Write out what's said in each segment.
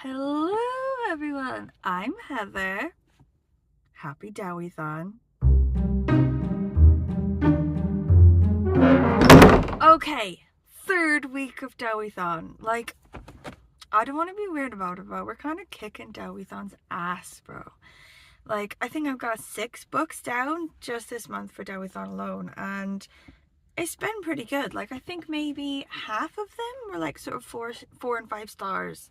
Hello everyone, I'm Heather. Happy Dewithon. Okay, third week of Dewithon. Like, I don't want to be weird about it, but we're kind of kicking Dewithon's ass, bro. Like, I think I've got 6 books down just this month for Dewithon alone, and it's been pretty good. Like, I think maybe half of them were like sort of 4 and 5 stars.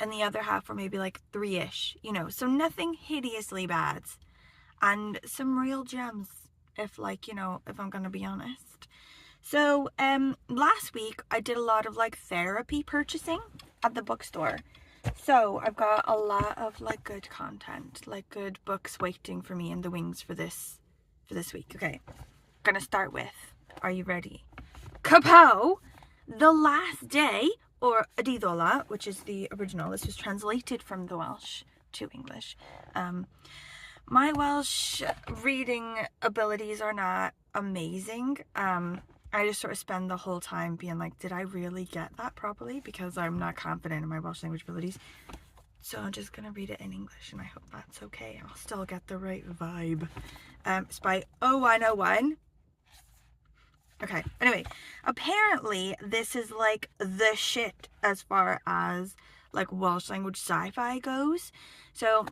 And the other half were maybe like 3-ish, you know, so nothing hideously bad, and some real gems, if I'm gonna be honest. So last week I did a lot of like therapy purchasing at the bookstore, so I've got a lot of like good content, like good books waiting for me in the wings for this week. Okay, gonna start with, are you ready? Kapow! The Last Day, or Dydd, which is the original. This was translated from the Welsh to English. My Welsh reading abilities are not amazing. I just sort of spend the whole time being like, did I really get that properly? Because I'm not confident in my Welsh language abilities. So I'm just going to read it in English, and I hope that's okay. I'll still get the right vibe. It's by Owain. Okay, anyway, apparently this is like the shit as far as like Welsh language sci-fi goes. So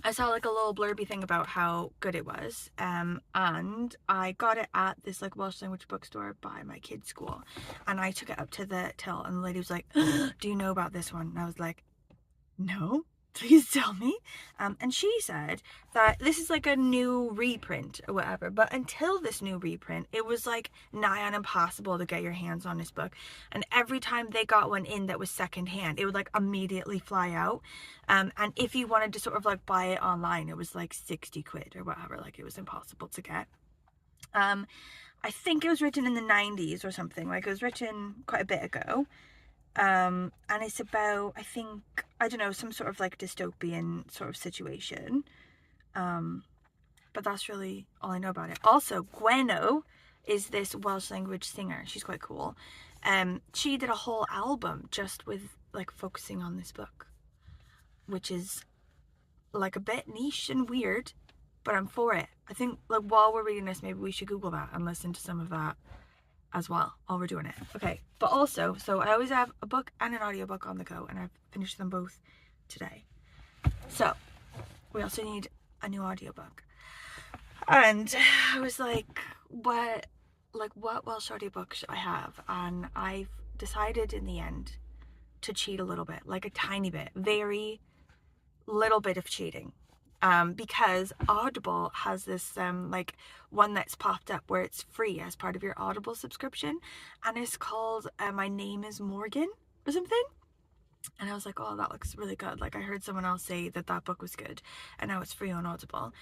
I saw like a little blurby thing about how good it was, and I got it at this like Welsh language bookstore by my kid's school, and I took it up to the till, and the lady was like, do you know about this one? And I was like, no, please tell me. And she said that this is like a new reprint or whatever, but until this new reprint, it was like nigh on impossible to get your hands on this book. And every time they got one in that was secondhand, it would like immediately fly out. And if you wanted to sort of like buy it online, it was like 60 quid or whatever. Like, it was impossible to get. I think it was written in the 90s or something. Like, it was written quite a bit ago. And it's about, I think, I don't know, some sort of like dystopian sort of situation. But that's really all I know about it. Also, Gweno is this Welsh language singer. She's quite cool. She did a whole album just with like focusing on this book, which is like a bit niche and weird, but I'm for it. I think like while we're reading this, maybe we should Google that and listen to some of that as well while we're doing it. Okay, but also, so I always have a book and an audiobook on the go, and I've finished them both today. So we also need a new audiobook, and I was like, what Welsh audiobook should I have? And I've decided in the end to cheat a little bit, like a tiny bit, very little bit of cheating. Because Audible has this like one that's popped up where it's free as part of your Audible subscription, and it's called My Name is Morgan or something. And I was like, oh, that looks really good. Like, I heard someone else say that book was good, and now it's free on Audible.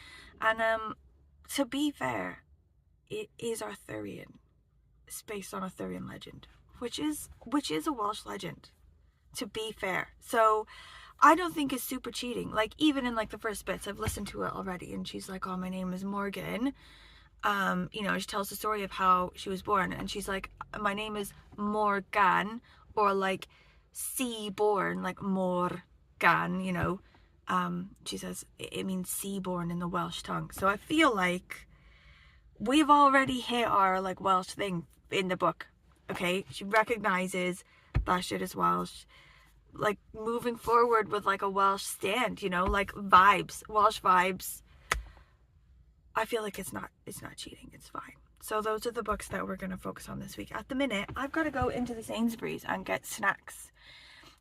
And to be fair, it is Arthurian. It's based on Arthurian legend, which is a Welsh legend, to be fair. So I don't think it's super cheating. Like, even in like the first bits, I've listened to it already, and she's like, oh, my name is Morgan. You know, she tells the story of how she was born, and she's like, my name is Morgan, or like sea born, like Morgan, you know. She says it means sea born in the Welsh tongue. So I feel like we've already hit our like Welsh thing in the book. Okay, she recognizes that shit is Welsh. Like, moving forward with like a Welsh stand, you know, like vibes, Welsh vibes. I feel like it's not cheating. It's fine. So those are the books that we're going to focus on this week. At the minute, I've got to go into the Sainsbury's and get snacks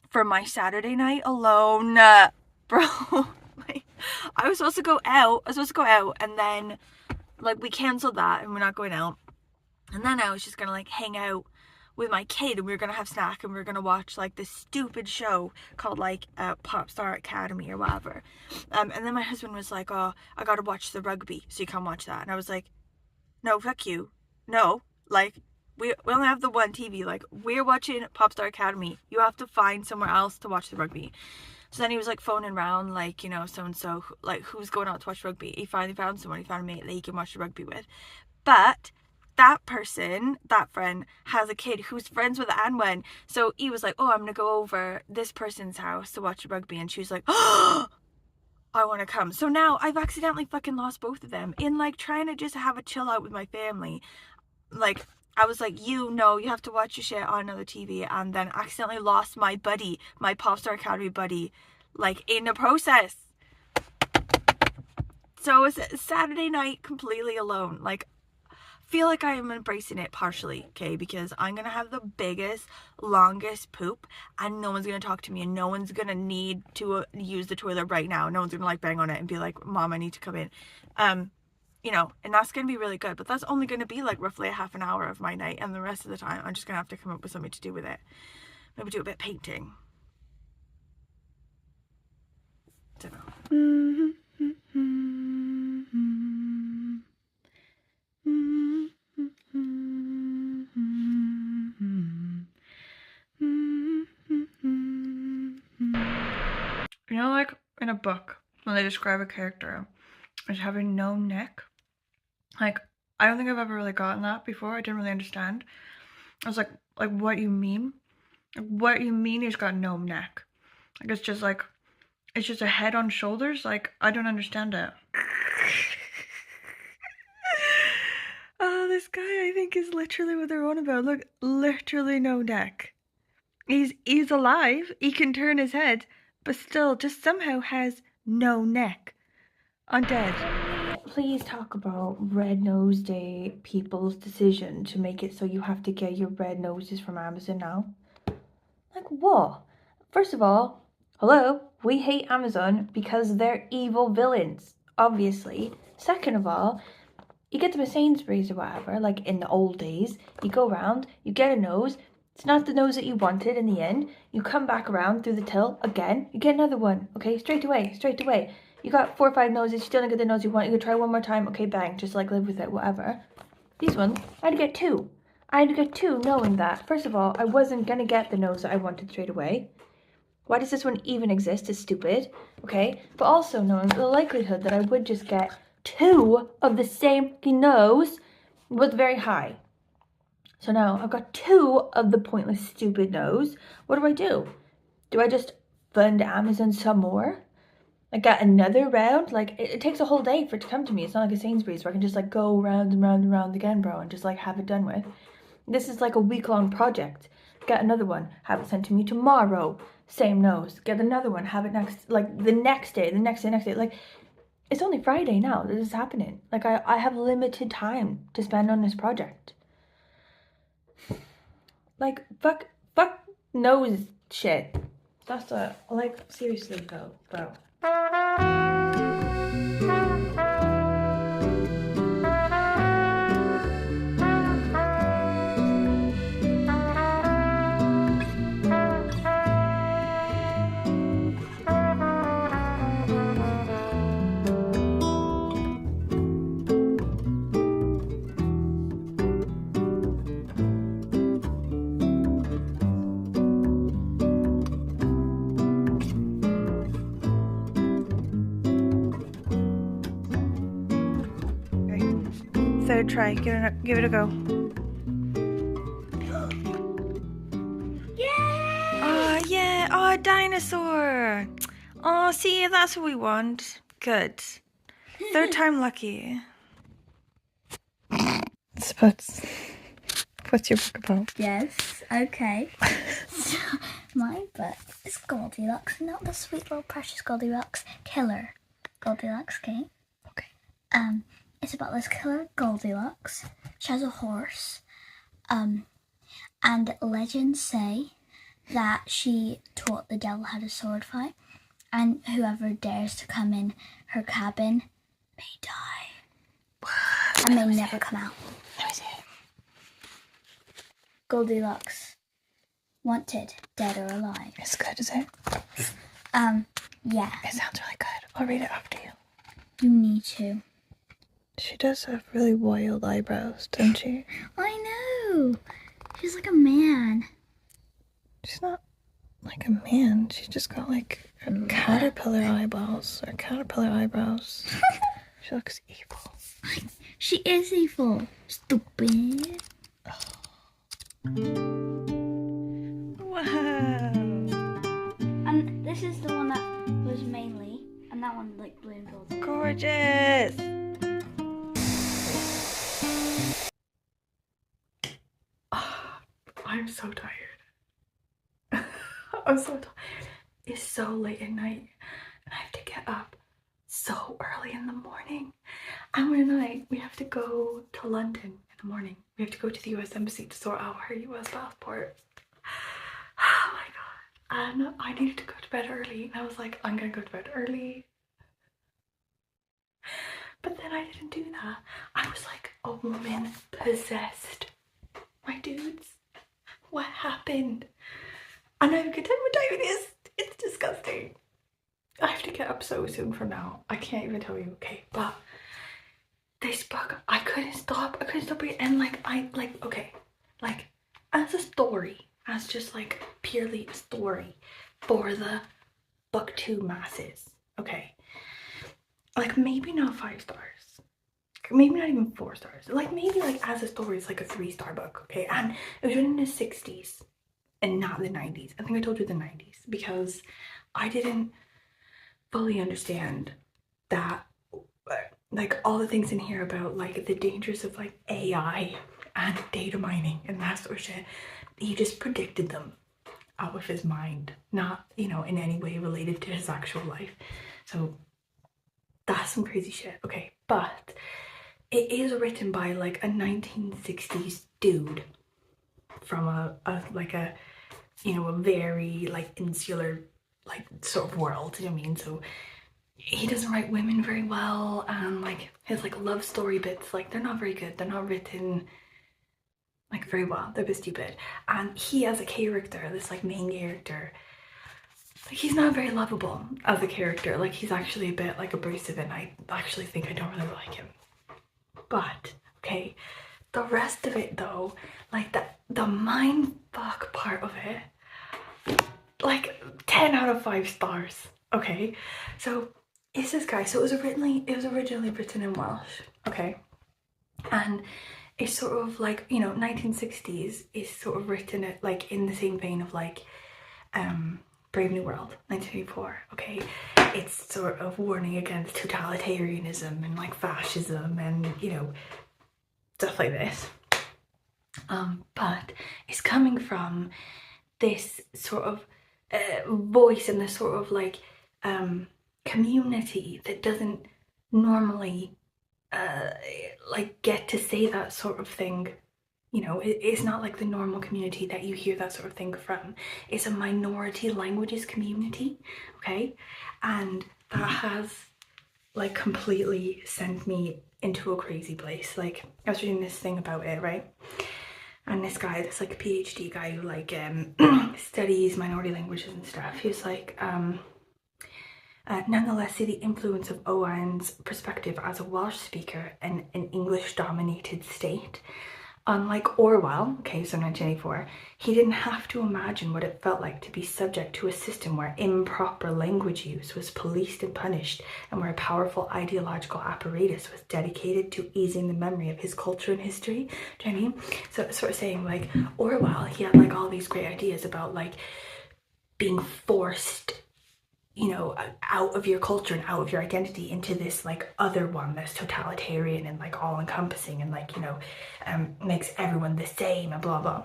for my Saturday night alone. Bro, I was supposed to go out. And then like we canceled that and we're not going out. And then I was just going to like hang out with my kid, and we were gonna have snack, and we were gonna watch like this stupid show called like Pop Star Academy or whatever. And then my husband was like, oh, I gotta watch the rugby, so you can't watch that. And I was like, no, fuck you. No, like we only have the one TV. Like, we're watching Pop Star Academy. You have to find somewhere else to watch the rugby. So then he was like phoning around, like, you know, so and so, like, who's going out to watch rugby. He finally found someone. He found a mate that he can watch the rugby with. But that friend has a kid who's friends with Anwen. So he was like, oh, I'm going to go over this person's house to watch rugby. And she was like, oh, I want to come. So now I've accidentally fucking lost both of them in like trying to just have a chill out with my family. Like, I was like, you have to watch your shit on another TV, and then accidentally lost my buddy, my Popstar Academy buddy, like, in the process. So it's Saturday night completely alone. Like, feel like I am embracing it partially, okay, because I'm gonna have the biggest, longest poop, and no one's gonna talk to me, and no one's gonna need to use the toilet right now. No one's gonna like bang on it and be like, Mom, I need to come in. You know, and that's going to be really good, but that's only going to be like roughly a half an hour of my night, and the rest of the time I'm just going to have to come up with something to do with it. Maybe do a bit of painting. Don't know. You know, like in a book, when they describe a character as having no neck, like, I don't think I've ever really gotten that before. I didn't really understand. I was like, what do you mean? What do you mean he's got no neck? Like, it's just a head on shoulders? Like, I don't understand it. Oh, this guy, I think, is literally what they're on about. Look, literally no neck. He's alive. He can turn his head, but still just somehow has no neck. Undead. Please talk about Red Nose Day people's decision to make it so you have to get your red noses from Amazon now. Like, what? First of all, hello, we hate Amazon because they're evil villains, obviously. Second of all, you get them at Sainsbury's or whatever, like in the old days. You go around, you get a nose. It's not the nose that you wanted in the end. You come back around through the till again. You get another one, okay? Straight away. You got 4 or 5 noses, you still don't get the nose you want. You could try one more time, okay, bang, just like live with it, whatever. These ones, I had to get 2. I had to get 2 knowing that, first of all, I wasn't gonna get the nose that I wanted straight away. Why does this one even exist is stupid, okay? But also knowing the likelihood that I would just get 2 of the same nose was very high. So now I've got 2 of the pointless, stupid nose. What do? Do I just fund Amazon some more? Like, get another round? Like, it takes a whole day for it to come to me. It's not like a Sainsbury's where I can just, like, go round and round and round again, bro, and just, like, have it done with. This is, like, a week-long project. Get another one. Have it sent to me tomorrow. Same nose. Get another one. Have it the next day. Like, it's only Friday now. This is happening. Like, I have limited time to spend on this project. Like, fuck nose shit. That's like, seriously, though, bro. Third try, give it a go. Yeah! Oh, yeah! Oh, a dinosaur! Oh, see, that's what we want. Good. Third time lucky. What's your book about? Yes, okay. So, my book is Goldilocks, not the sweet little precious Goldilocks, killer Goldilocks, okay? Okay. It's about this killer Goldilocks. She has a horse. And legends say that she taught the devil how to sword fight, and whoever dares to come in her cabin may die. And may never come out. Let me see it. Goldilocks. Wanted, dead or alive. It's good, is it? Yeah. It sounds really good. I'll read it after you. You need to. She does have really wild eyebrows, doesn't she? I know. She's like a man. She's not like a man. She's just got like caterpillar eyeballs or caterpillar eyebrows. She She looks evil. She is evil. Stupid. Wow. And this is the one that was mainly, and that one like blue and gold. Gorgeous. I'm so tired. I'm so tired. It's so late at night and I have to get up so early in the morning. And tonight we have to go to London in the morning. We have to go to the US Embassy to sort out her US passport. Oh my god. And I needed to go to bed early. And I was like, I'm gonna go to bed early. But then I didn't do that. I was like a woman possessed. My dudes, what happened? And I have a good time with diabetes. It's disgusting. I have to get up so soon from now. I can't even tell you, okay? But this book, I couldn't stop reading. And as a story, as just like purely a story for the book 2 masses, okay? Like maybe not 5 stars. Maybe not even 4 stars. Like maybe like as a story, it's like a 3-star book, okay? And it was written in the 60s and not the 90s. I think I told you the 90s because I didn't fully understand that, like all the things in here about like the dangers of like AI and data mining and that sort of shit. He just predicted them out of his mind, not, you know, in any way related to his actual life. So that's some crazy shit, okay? But it is written by like a 1960s dude from a you know, a very like insular like sort of world, you know what I mean? So he doesn't write women very well, and like his like love story bits, like they're not very good. They're not written like very well. They're a bit stupid. And he as a character, this like main character, like he's not very lovable as a character. Like he's actually a bit like abrasive, and I actually think I don't really like him. But okay, the rest of it though, like the mind fuck part of it, like 10 out of 5 stars. Okay, so it's this guy. So it was originally written in Welsh, okay, and it's sort of like, you know, 1960s is sort of written at like in the same vein of like Brave New World, 1984, okay? It's sort of warning against totalitarianism and like fascism and, you know, stuff like this. But it's coming from this sort of voice and this sort of like community that doesn't normally like get to say that sort of thing. You know, it's not like the normal community that you hear that sort of thing from. It's a minority languages community, okay? And that has like completely sent me into a crazy place. Like I was reading this thing about it, right? And this guy, this like PhD guy who like studies minority languages and stuff, he was like, nonetheless see the influence of Owain's perspective as a Welsh speaker in an English dominated state. Unlike Orwell, okay, so 1984, he didn't have to imagine what it felt like to be subject to a system where improper language use was policed and punished, and where a powerful ideological apparatus was dedicated to easing the memory of his culture and history. Do you know what I mean? So it's sort of saying like Orwell, he had like all these great ideas about like being forced, you know, out of your culture and out of your identity into this like other one that's totalitarian and like all encompassing and like, you know, makes everyone the same and blah blah.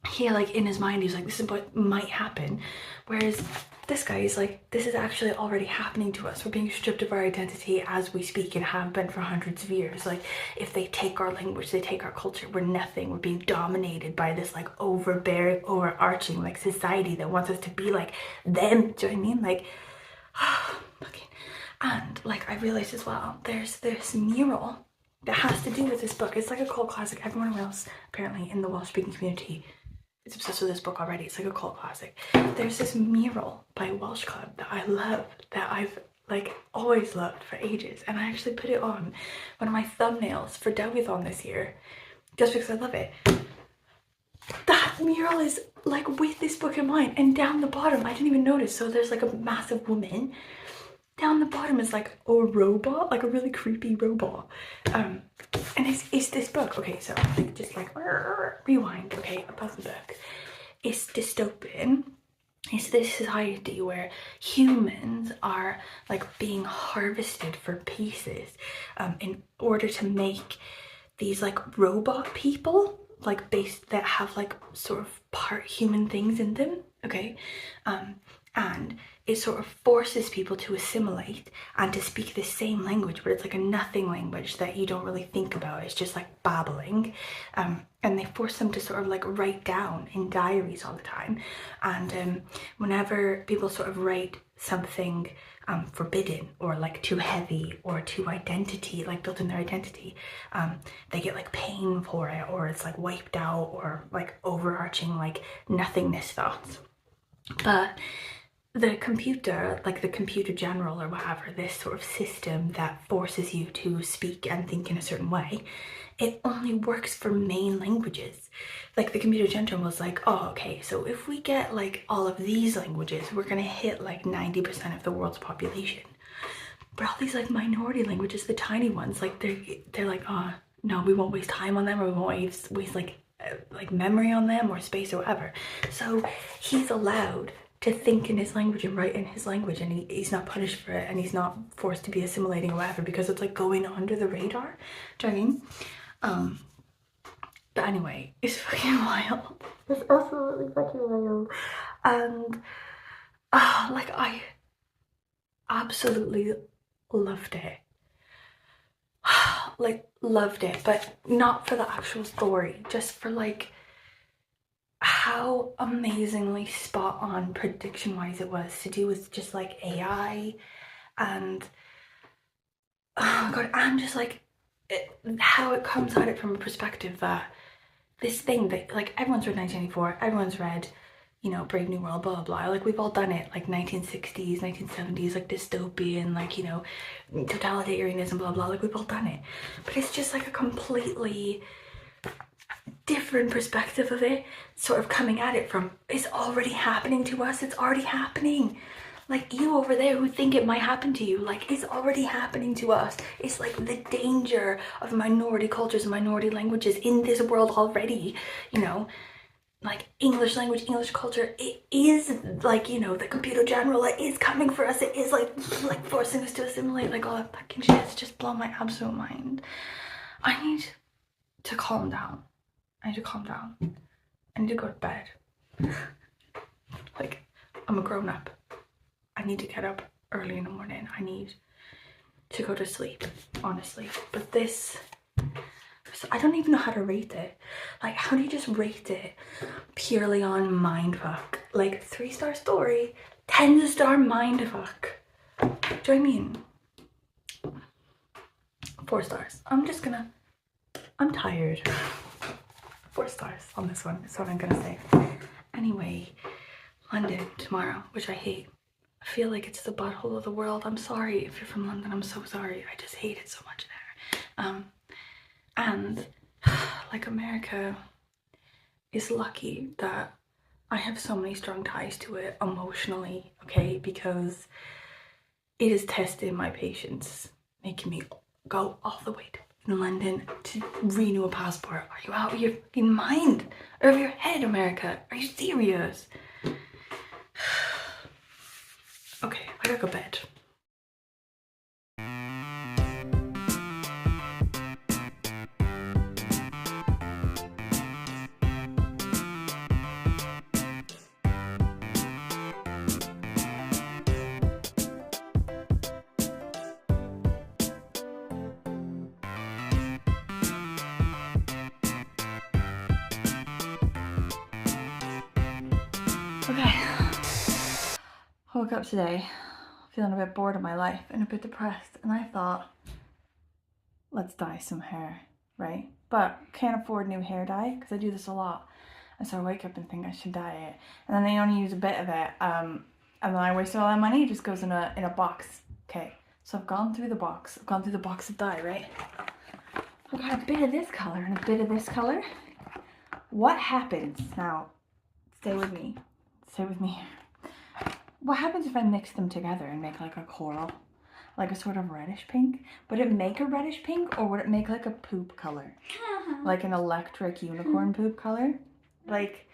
He like in his mind he's like, this is what might happen, whereas this guy is like, this is actually already happening to us. We're being stripped of our identity as we speak and have been for hundreds of years. Like if they take our language, they take our culture, we're nothing. We're being dominated by this like overarching like society that wants us to be like them. Do you know what I mean? Like fucking. And like I realized as well, there's this mural that has to do with this book. It's like a cult classic. Everyone else apparently in the Welsh speaking community is obsessed with this book already. It's like a cult classic. There's this mural by Welsh Club that I love, that I've like always loved for ages, and I actually put it on one of my thumbnails for Dewithon this year just because I love it. That mural is like with this book in mind, and down the bottom I didn't even notice, so there's like a massive woman down the bottom is like a robot, like a really creepy robot. And it's this book. Okay, so like just like rewind. Okay, about the book. It's dystopian. It's this society where humans are like being harvested for pieces in order to make these like robot people, like that have like sort of part human things in them. Okay, and it sort of forces people to assimilate and to speak the same language, but it's like a nothing language that you don't really think about. It's just like babbling. And they force them to sort of like write down in diaries all the time. And whenever people sort of write something forbidden or like too heavy or too identity, like built in their identity, they get like pain for it, or it's like wiped out, or like overarching like nothingness thoughts. But the computer, like the computer general or whatever, this sort of system that forces you to speak and think in a certain way, it only works for main languages. Like the computer general was like, oh, okay, so if we get like all of these languages, we're gonna hit like 90% of the world's population. But all these like minority languages, the tiny ones, like they're like, oh, no, we won't waste time on them, or we won't waste like memory on them or space or whatever. So he's allowed to think in his language and write in his language, and he's not punished for it, and he's not forced to be assimilating or whatever, because it's like going under the radar. Do you know what I mean? But anyway, it's fucking wild. It's absolutely fucking wild. And like I absolutely loved it. Like loved it, but not for the actual story, just for like how amazingly spot on prediction wise it was, to do with just like AI. And oh my god, I'm just like how it comes at it from a perspective that this thing that like everyone's read 1984, everyone's read, you know, Brave New World, blah blah blah, like we've all done it, like 1960s, 1970s, like dystopian, like, you know, totalitarianism, blah blah, like we've all done it. But it's just like a completely different perspective of it, sort of coming at it from, it's already happening to us, it's already happening. Like you over there who think it might happen to you, like it's already happening to us. It's like the danger of minority cultures and minority languages in this world already, you know, like English language, English culture, it is like, you know, the computer general, it is coming for us, it is like forcing us to assimilate, like all that fucking shit. It's just blown my absolute mind. I need to calm down. I need to calm down. I need to go to bed. Like, I'm a grown up. I need to get up early in the morning. I need to go to sleep, honestly. But this, I don't even know how to rate it. Like, how do you just rate it purely on mindfuck? Like, 3-star story, 10-star mindfuck. Do you know what I mean? 4 stars. I'm tired. 4 stars on this one, is what I'm gonna say. Anyway, London tomorrow, which I hate. I feel like it's the butthole of the world. I'm sorry if you're from London, I'm so sorry. I just hate it so much there. And like America is lucky that I have so many strong ties to it emotionally, okay? Because it is testing my patience, making me go all the way to London to renew a passport. Are you out of your fucking mind? Or of your head, America? Are you serious? Okay, I gotta go to bed. Okay, woke up today feeling a bit bored of my life and a bit depressed, and I thought, let's dye some hair, right? But can't afford new hair dye because I do this a lot, and so I wake up and think I should dye it, and then I only use a bit of it, and then I waste all that money. It just goes in a box. Okay, so I've gone through the box of dye, right? I've got a bit of this color and a bit of this color. What happens now? Stay with me. Stay with me. What happens if I mix them together and make like a coral? like a sort of reddish pink. Would it make a reddish pink, or would it make like a poop color? Like an electric unicorn poop color? Like,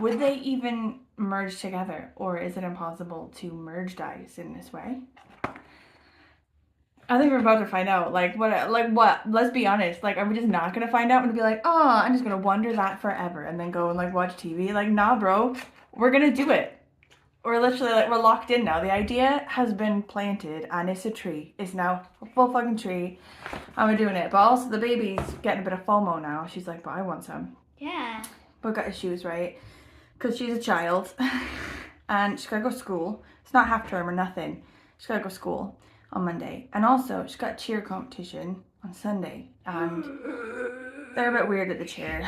would they even merge together, or is it impossible to merge dyes in this way? I think we're about to find out. Like what? Let's be honest. Like, are we just not gonna find out and be like, oh, I'm just gonna wonder that forever and then go and like watch TV? Like, nah, bro. We're gonna do it. We're literally like, we're locked in now. The idea has been planted and it's a tree. It's now a full fucking tree. And we're doing it. But also the baby's getting a bit of FOMO now. She's like, but I want some. Yeah. But got issues, right? Because she's a child and she's gotta go to school. It's not half term or nothing. She's gotta go to school on Monday. And also she's got cheer competition on Sunday. And they're a bit weird at the cheer.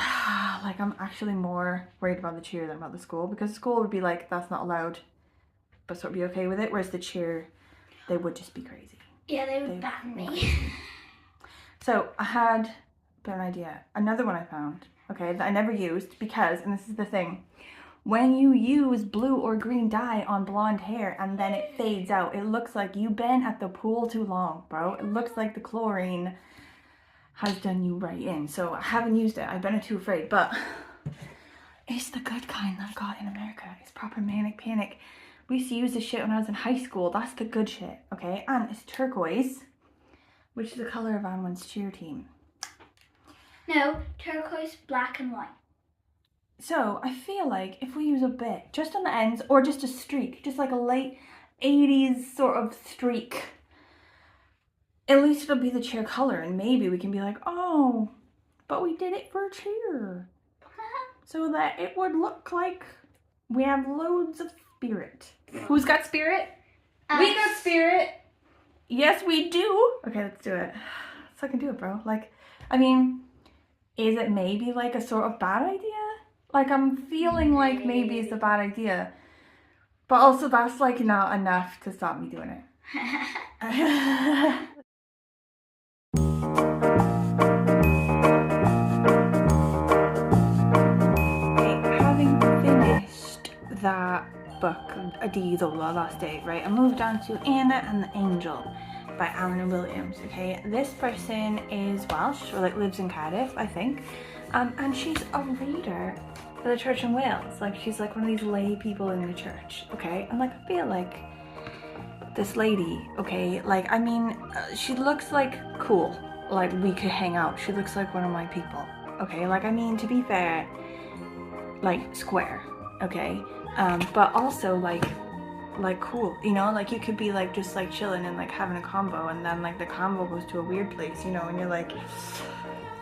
Like, I'm actually more worried about the cheer than about the school, because the school would be like, that's not allowed, but sort of be okay with it. Whereas the cheer, they would just be crazy. Yeah, they would ban me. So I had a bit of an idea. Another one I found, okay, that I never used because, and this is the thing, when you use blue or green dye on blonde hair and then it fades out, it looks like you've been at the pool too long, bro. It looks like the chlorine has done you right in. So I haven't used it. I've been too afraid, but it's the good kind that I got in America. It's proper manic panic. We used to use this shit when I was in high school. That's the good shit, okay? And it's turquoise, which is the color of Anwen's cheer team. No, turquoise, black and white. So I feel like if we use a bit, just on the ends, or just a streak, just like a late 80s sort of streak, at least it'll be the cheer color, and maybe we can be like, oh, but we did it for cheer. So that it would look like we have loads of spirit. Who's got spirit? We got spirit. Yes, we do. Okay, let's do it. Let's fucking do it, bro. Like, I mean, is it maybe like a sort of bad idea? Like, I'm feeling like maybe it's a bad idea. But also that's like not enough to stop me doing it. That book, A Dydd, last day, right? I moved on to Anna and the Angel by Eleanor Williams, okay? This person is Welsh, or like lives in Cardiff, I think, and she's a reader for the church in Wales. Like, she's like one of these lay people in the church, okay? And like, I feel like this lady, okay, like, I mean, she looks like cool, like we could hang out. She looks like one of my people, okay? Like, I mean, to be fair, like square, okay? But also like cool, you know, like you could be like just like chilling and like having a convo, and then like the convo goes to a weird place, you know, and you're like,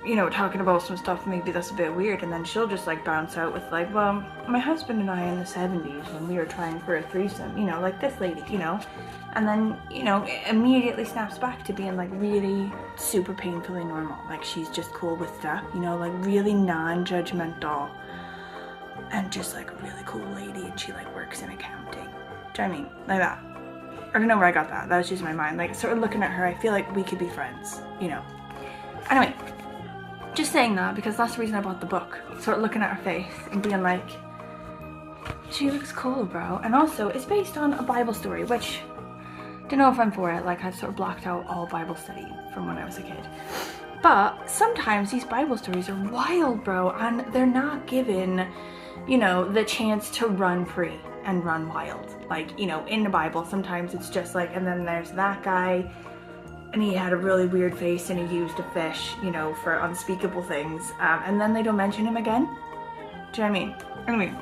you know, talking about some stuff maybe that's a bit weird, and then she'll just like bounce out with like, well, my husband and I in the 70s when we were trying for a threesome, you know, like this lady, you know, and then, you know, it immediately snaps back to being like really super painfully normal, like she's just cool with stuff, you know, like really non-judgmental. And just like a really cool lady, and she like works in accounting. Do you know what I mean? Like that. I don't know where I got that. That was just my mind. Like, sort of looking at her, I feel like we could be friends, you know. Anyway, just saying that because that's the reason I bought the book. Sort of looking at her face and being like, she looks cool, bro. And also, it's based on a Bible story, which, don't know if I'm for it. Like, I've sort of blocked out all Bible study from when I was a kid. But sometimes these Bible stories are wild, bro, and they're not given, you know, the chance to run free and run wild. Like, you know, in the Bible, sometimes it's just like, and then there's that guy, and he had a really weird face, and he used a fish, you know, for unspeakable things, and then they don't mention him again. Do you know what I mean? Anyway,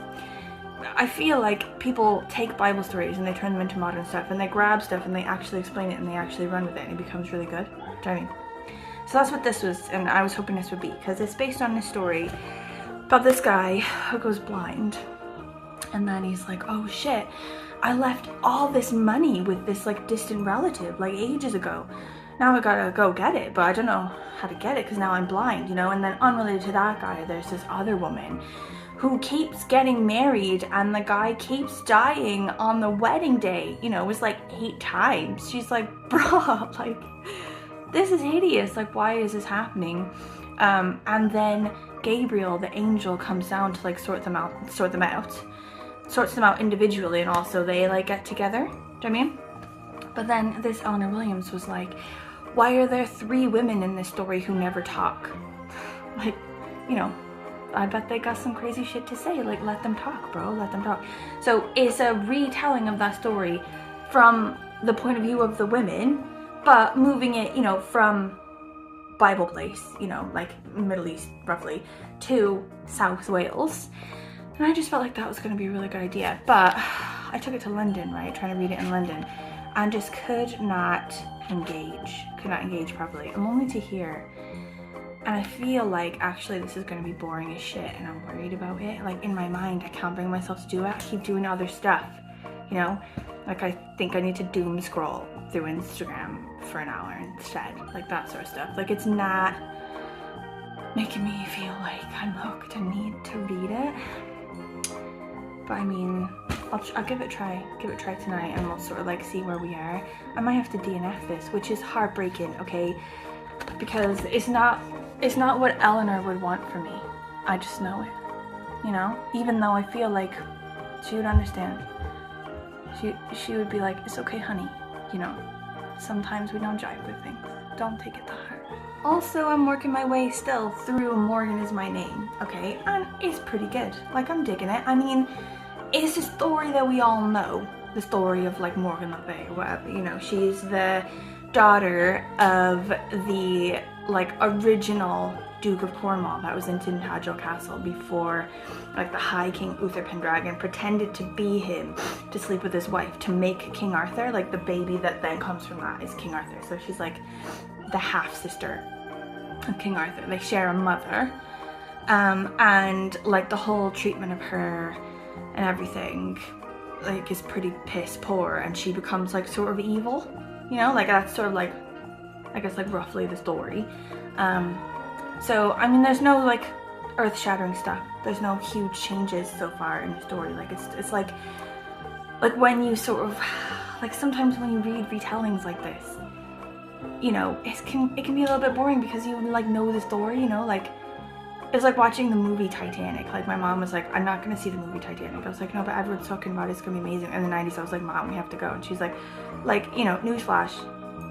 I feel like people take Bible stories and they turn them into modern stuff, and they grab stuff and they actually explain it and they actually run with it, and it becomes really good. Do you know what I mean? So that's what this was, and I was hoping this would be, because it's based on this story about this guy who goes blind, and then he's like, oh shit, I left all this money with this like distant relative like ages ago. Now I gotta go get it, but I don't know how to get it because now I'm blind, you know. And then unrelated to that guy, there's this other woman who keeps getting married, and the guy keeps dying on the wedding day, you know. It was like 8 times. She's like, bruh, like, this is hideous, like, why is this happening? And then Gabriel, the angel, comes down to like sorts them out individually, and also they like get together. Do you know what I mean? But then this Eleanor Williams was like, why are there 3 women in this story who never talk? Like, you know, I bet they got some crazy shit to say. Like, let them talk, bro, let them talk. So it's a retelling of that story from the point of view of the women, but moving it, you know, from Bible place, you know, like Middle East roughly, to South Wales. And I just felt like that was going to be a really good idea. But I took it to London, right, trying to read it in London, and just could not engage properly. I'm only to here. And I feel like actually this is going to be boring as shit, and I'm worried about it. Like, in my mind, I can't bring myself to do it. I keep doing other stuff, you know? Like, I think I need to doom scroll through Instagram for an hour instead. Like, that sort of stuff. Like, it's not making me feel like I'm hooked and need to read it. But I mean, I'll give it a try. Give it a try tonight, and we'll sort of like see where we are. I might have to DNF this, which is heartbreaking, okay? Because it's not what Eleanor would want for me. I just know it, you know? Even though I feel like she would understand. She would be like, it's okay, honey, you know? Sometimes we don't jive with things. Don't take it to heart. Also, I'm working my way still through Morgan Is My Name, okay? And it's pretty good. Like, I'm digging it. I mean, it's a story that we all know. The story of, like, Morgan Le Fay or whatever, you know? She's the daughter of the, like, original Duke of Cornwall that was in Tintagel Castle before, like, the High King Uther Pendragon pretended to be him to sleep with his wife to make King Arthur. Like, the baby that then comes from that is King Arthur. So she's, like, the half-sister of King Arthur. They share a mother. And, like, the whole treatment of her and everything, like, is pretty piss poor, and she becomes, like, sort of evil. You know, like, that's sort of, like, I guess, like, roughly the story. So, I mean, there's no, like, earth-shattering stuff. There's no huge changes so far in the story. Like, it's like when you sort of, like, sometimes when you read retellings like this, you know, it can be a little bit boring because you, like, know the story, you know? Like, it's like watching the movie Titanic. Like, my mom was like, I'm not gonna see the movie Titanic. I was like, no, but everyone's talking about it. It's gonna be amazing. In the 90s, I was like, Mom, we have to go. And she's like, you know, newsflash,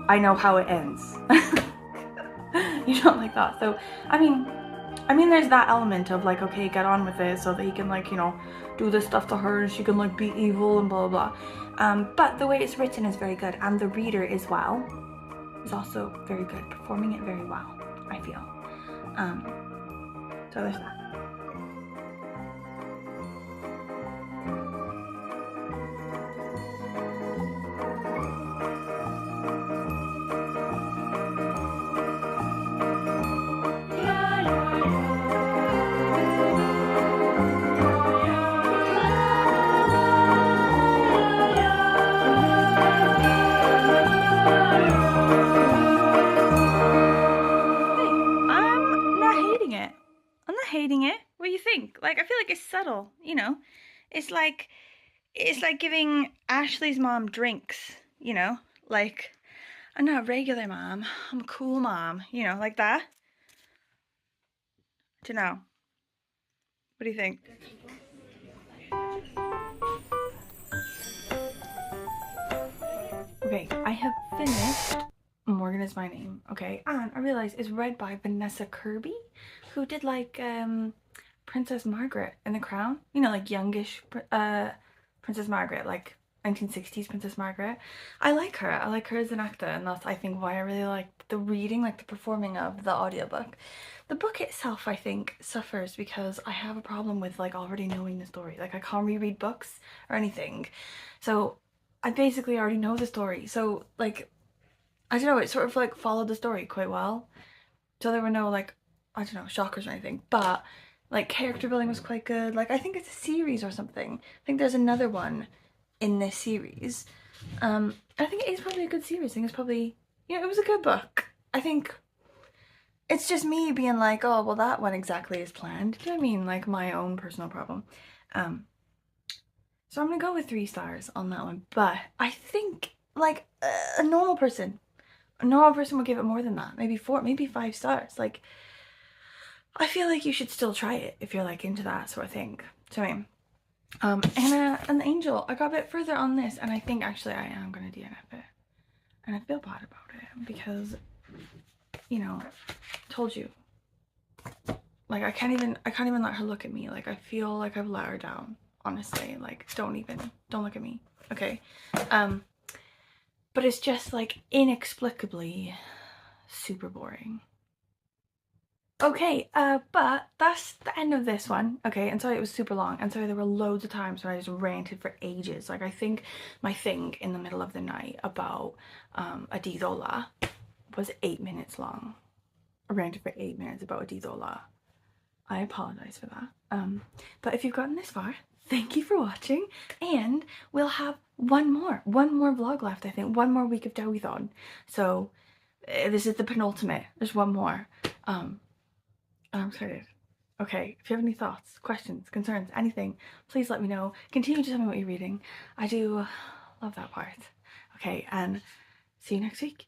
I know how it ends. You know, like that. So, I mean, there's that element of, like, okay, get on with it so that he can, like, you know, do this stuff to her and she can, like, be evil and blah, blah, blah. But the way it's written is very good, and the reader as well is also very good, performing it very well, I feel. So there's that. What do you think? Like, I feel like it's subtle, you know? It's like giving Ashley's mom drinks, you know? Like, I'm not a regular mom, I'm a cool mom, you know, like that. I don't know. What do you think? Okay, I have finished Morgan Is My Name, okay? And I realized it's read by Vanessa Kirby, who did, like, Princess Margaret in The Crown. You know, like, youngish Princess Margaret, like 1960s Princess Margaret. I like her as an actor, and that's, I think, why I really like the reading, like the performing of the audiobook. The book itself, I think, suffers because I have a problem with, like, already knowing the story. Like, I can't reread books or anything. So I basically already know the story. So, like, I don't know, it sort of, like, followed the story quite well. So there were no, like, I don't know, shockers or anything. But, like, character building was quite good. Like, I think it's a series or something. I think there's another one in this series. I think it is probably a good series. I think it's probably, you know, it was a good book. I think it's just me being like, oh, well, that one exactly is planned. Do you know what I mean? Like, my own personal problem. So I'm gonna go with 3 stars on that one. But I think, like, a normal person would give it more than that. Maybe 4, maybe 5 stars. Like, I feel like you should still try it if you're, like, into that sort of thing. So I mean, Anna and the Angel, I got a bit further on this, and I think actually I am gonna DNF it. And I feel bad about it because, you know, told you. Like, I can't even let her look at me. Like, I feel like I've let her down, honestly. Like, don't look at me, okay? But it's just, like, inexplicably super boring. Okay, but that's the end of this one, okay? And sorry it was super long, and sorry there were loads of times when I just ranted for ages. Like, I think my thing in the middle of the night about a Dydd Olaf was 8 minutes long. I ranted for 8 minutes about a Dydd Olaf. I apologize for that. But if you've gotten this far, thank you for watching, and we'll have one more vlog left, I think. One more week of Dewithon. So this is the penultimate. There's one more. I'm excited. Okay, if you have any thoughts, questions, concerns, anything, please let me know. Continue to tell me what you're reading. I do love that part. Okay, and see you next week.